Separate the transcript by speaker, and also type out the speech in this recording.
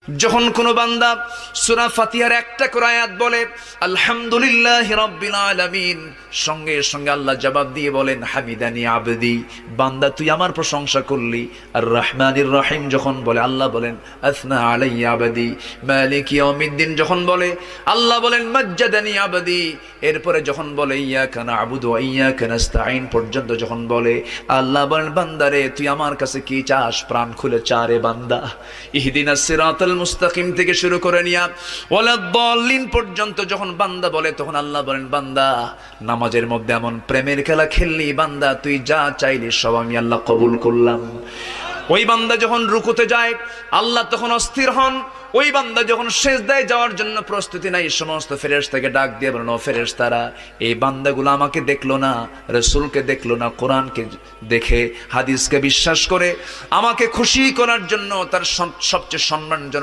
Speaker 1: যখন কোনো বান্দা সূরা ফাতিহার একটা করে আয়াত বলে আলহামদুলিল্লাহি রাব্বিল আলামিন, সঙ্গে সঙ্গে আল্লাহ জবাব দিয়ে বলেন হামিদানি আবদি, বান্দা তুই আমার প্রশংসা করলি। আর রহমানির রহিম যখন বলে আল্লাহ বলেন আসনা আলাইয়া আবদি। মালিক ইয়াউমিদ্দিন যখন বলে আল্লাহ বলেন মাজ্জাদানি আবদি। এরপরে যখন বলে ইয়াকা না'বুদু ওয়া ইয়াকা নাস্তাঈন পর্যন্ত যখন বলে আল্লাহ বলেন বান্দারে তুই আমার কাছে কি চাস, প্রাণ খুলে চারে বান্দা। ইহদিনাস সিরাতাল মুস্তাকিম থেকে শুরু করে নিয়া ওয়ালাদ-দাল্লিন পর্যন্ত যখন বান্দা বলে তখন আল্লাহ বলেন বান্দা নামাজের মধ্যে এমন প্রেমের খেলা খেললি বান্দা, তুই যা চাইলি সব আমি আল্লাহ কবুল করলাম। ওই বান্দা যখন রুকুতে যায় আল্লাহ তখন অস্থির হন। ওই বান্দা যখন সিজদায় যাওয়ার জন্য প্রস্তুতি নাই, সমস্ত ফেরেশতাকে ডাক দিয়ে বলেন ও ফেরেশতারা, এই বান্দাগুলো আমাকে দেখলো না, রাসূলকে দেখলো না, কোরআনকে দেখে হাদিসকে বিশ্বাস করে আমাকে খুশি করার জন্য তার সবচেয়ে সম্মানজনক